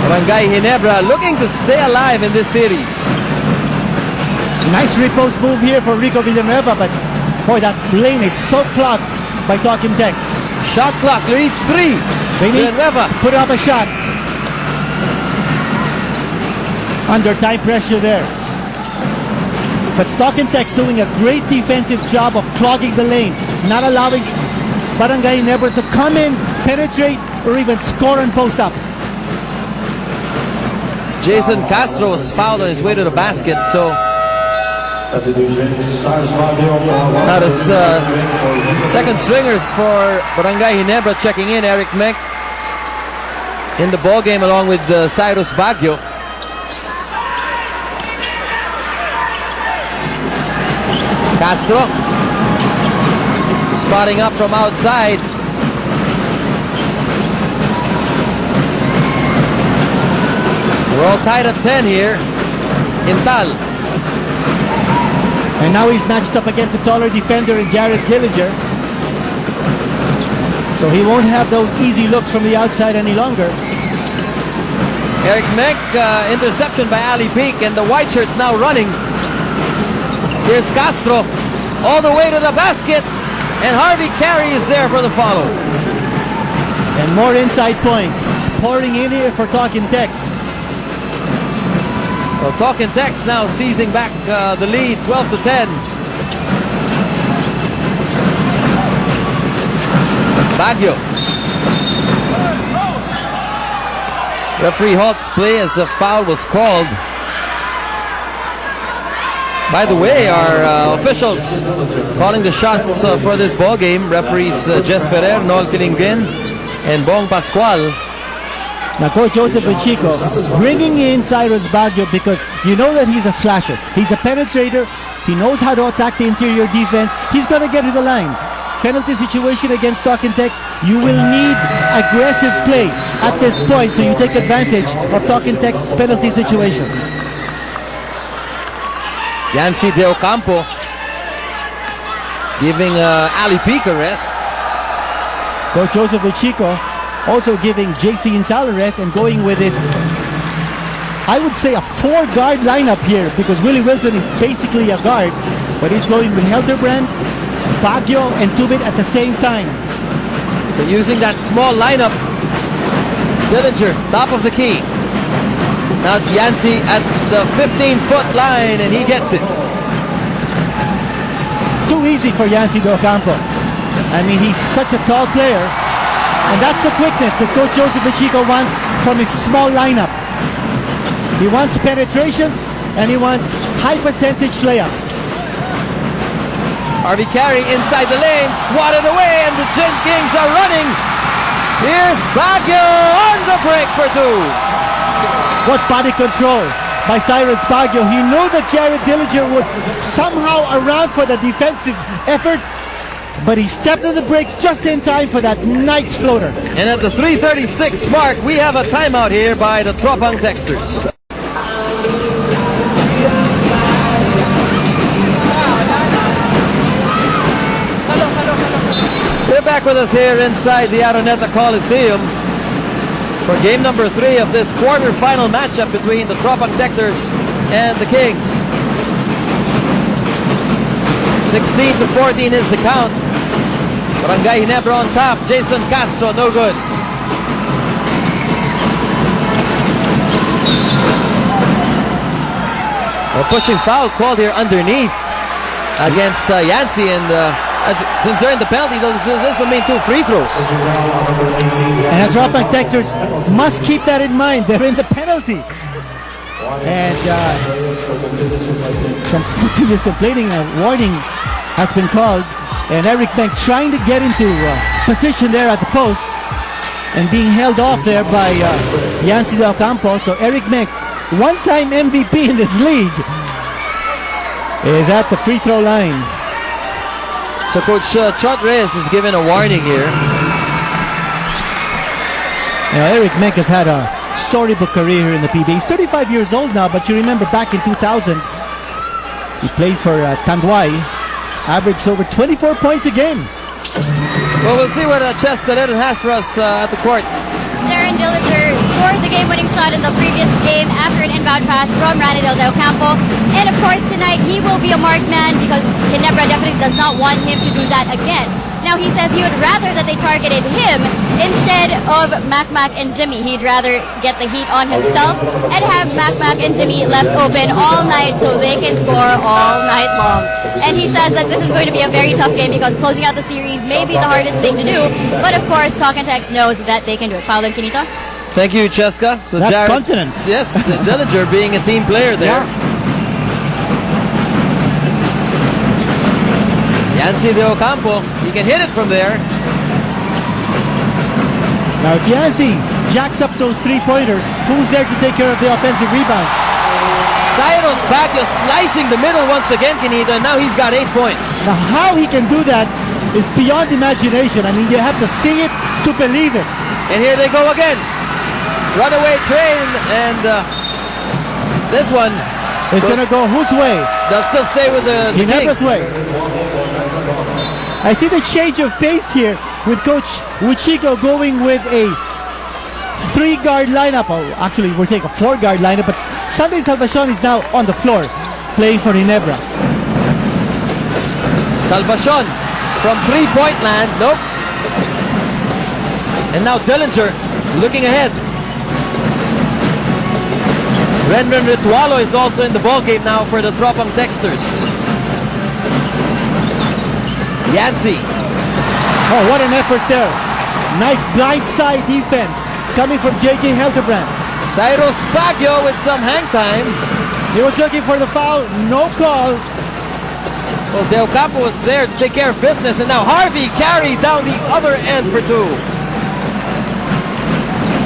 Barangay Ginebra looking to stay alive in this series. Nice repost move here for Rico Villanueva, but boy, that lane is so clogged by Talking Text. Shot clock reads 3. They need Villanueva put up a shot. Under time pressure there. But Talking Text doing a great defensive job of clogging the lane, not allowing Barangay Ginebra to come in, penetrate, or even score on post-ups. Jason Castro was fouled on his way to the basket, so now the second stringers for Barangay Ginebra checking in. Eric Mek in the ball game along with Cyrus Baguio. Castro spotting up from outside. We're all tied at 10 here. Intal. And now he's matched up against a taller defender in Jared Dillinger. So he won't have those easy looks from the outside any longer. Eric Mek, interception by Ali Peak, and the white shirts now running. Here's Castro all the way to the basket, and Harvey Carey is there for the follow. And more inside points pouring in here for Talking Text. Well, Talking Text now seizing back the lead, 12 to 10. Baguio. Referee halts play as a foul was called. By the way, our officials calling the shots for this ball game. Referees Jess Ferrer, Noel Kilingin, and Bong Pascual. Now Coach Joseph Chico bringing in Cyrus Baguio because you know that he's a slasher. He's a penetrator. He knows how to attack the interior defense. He's going to get to the line. Penalty situation against Talking Text. You will need aggressive play at this point, so you take advantage of Talking Text's penalty situation. Yancy De Ocampo giving Ali Peak a rest. Coach Joseph Chico also giving JC Intal a rest and going with this, I would say, a 4-guard lineup here because Willie Wilson is basically a guard, but he's going with Helterbrand, Baguio, and Tubit at the same time. So using that small lineup, Dillinger, top of the key. Now it's Yancy at the 15-foot line, and he gets it. Too easy for Yancy De Ocampo. I mean, he's such a tall player, and that's the quickness that Coach Joseph Chico wants from his small lineup. He wants penetrations, and he wants high-percentage layups. Harvey Carey inside the lane, swatted away, and the Gin Kings are running. Here's Baguio on the break for 2. What body control by Cyrus Baguio. He knew that Jared Dillinger was somehow around for the defensive effort, but he stepped on the brakes just in time for that nice floater. And at the 3:36 mark, we have a timeout here by the Tropang Texters. They're back with us here inside the Araneta Coliseum for game number 3 of this quarterfinal matchup between the Tropang Texters and the Kings. 16 to 14 is the count. Barangay Ginebra on top. Jason Castro, no good. A pushing foul called here underneath against Yancy, and since they're in the penalty, this will mean 2 free throws. And as Tropang Texters must keep that in mind. They're in the penalty. And some continuous complaining, a warning has been called. And Eric Mek trying to get into position there at the post and being held off there by Yancy De Ocampo. So Eric Mek, one-time MVP in this league, is at the free throw line. So Coach Chot Reyes is given a warning here. Eric Mek has had a storybook career here in the PBA. He's 35 years old now, but you remember back in 2000, he played for Tanduay, averaged over 24 points a game. Well, we'll see what Ches Calero has for us at the court. Jared Dillinger scored the game-winning shot in the previous game after an inbound pass from Randy Del Campo. And of course, tonight he will be a marked man because Ginebra definitely does not want him to do that again. Now, he says he would rather that they targeted him instead of Mac and Jimmy. He'd rather get the heat on himself and have Mac and Jimmy left open all night so they can score all night long. And he says that this is going to be a very tough game because closing out the series may be the hardest thing to do. But of course, Talk and Text knows that they can do it. Paolo and Kinito? Thank you, Cheska. So That's Jared, confidence. Yes, Dillinger being a team player there. Yancy De Ocampo, he can hit it from there. Now, if Yancy jacks up those three-pointers, who's there to take care of the offensive rebounds? Cyrus Baguio slicing the middle once again, Kinita. Now he's got 8 points. Now, how he can do that is beyond imagination. I mean, you have to see it to believe it. And here they go again. Runaway train, and this one It's going to go whose way? They'll still stay with the Ginebra's Kings. way. I see the change of pace here with Coach Wichiko going with a 3-guard lineup. Oh, actually, we're saying a 4-guard lineup, but Sunday Salvacion is now on the floor playing for Ginebra. Salvacion from three-point land. Nope. And now Dillinger looking ahead. Renren Ritualo is also in the ballgame now for the Tropang Texters. Yancy. Oh, what an effort there. Nice blind side defense coming from J.J. Helterbrand. Cyrus Baguio with some hang time. He was looking for the foul. No call. Well, Del Campo was there to take care of business, and now Harvey carried down the other end for 2.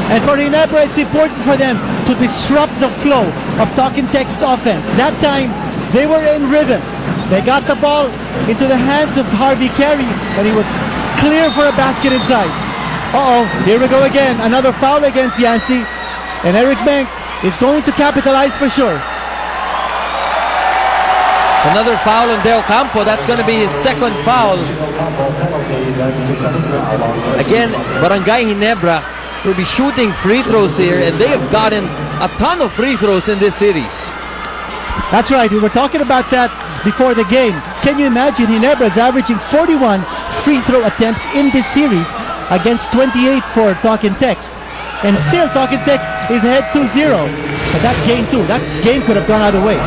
And for Ginebra, it's important for them to disrupt the flow of Talking Tech's offense. That time, they were in rhythm. They got the ball into the hands of Harvey Carey, and he was clear for a basket inside. Uh-oh, here we go again. Another foul against Yancy. And Eric Menk is going to capitalize for sure. Another foul on Del Campo. That's going to be his second foul. Again, Barangay Ginebra will be shooting free throws here, and they have gotten a ton of free throws in this series. That's right. We were talking about that before the game. Can you imagine? Ginebra is averaging 41 free throw attempts in this series against 28 for Talking Text. And still Talking Text is ahead 2-0. But that game too, that game could have gone either way.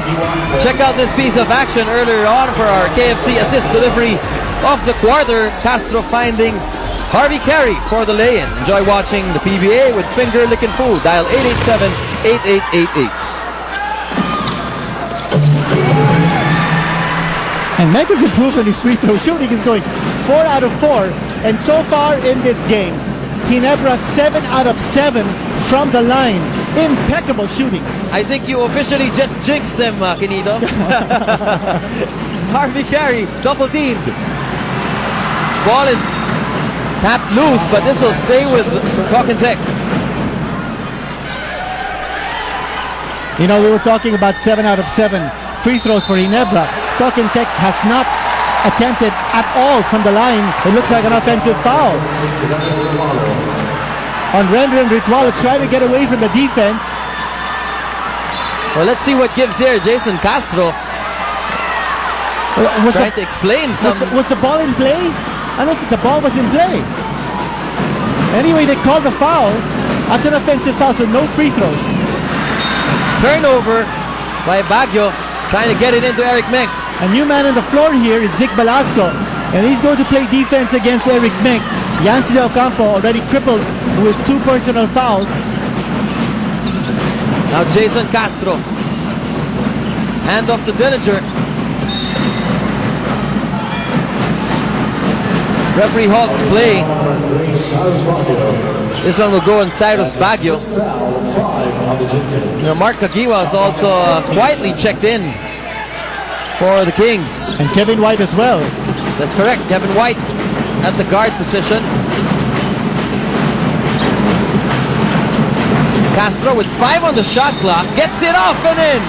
Check out this piece of action earlier on for our KFC assist delivery of the quarter. Castro finding Harvey Carey for the lay-in. Enjoy watching the PBA with finger licking food. Dial 887-8888. And Meg has improved on his free throw shooting. He's going 4 out of 4. And so far in this game, Ginebra 7 out of 7 from the line. Impeccable shooting. I think you officially just jinxed them, Kinito. Harvey Carey, double teamed. Ball is tapped loose, but this will stay with Talk and Text. You know, we were talking about 7 out of 7 free throws for Ginebra. Talk and Text has not attempted at all from the line. It looks like an offensive foul on Renren Ritualo, trying to get away from the defense. Well, let's see what gives here. Jason Castro trying to explain something. Was the ball in play? I don't think the ball was in play. Anyway, they called the foul. That's an offensive foul, so no free throws. Turnover by Baguio, trying to get it into Eric Menk. A new man on the floor here is Nick Velasco, and he's going to play defense against Eric Menk. Yancy Del Campo already crippled with 2 personal fouls. Now Jason Castro. Hand off to Dillinger. Referee halts play. This one will go on Cyrus Baguio. You know, Mark Kagiwa is also quietly checked in for the Kings. And Kevin White as well. That's correct. Kevin White at the guard position. Castro with 5 on the shot clock. Gets it off and in.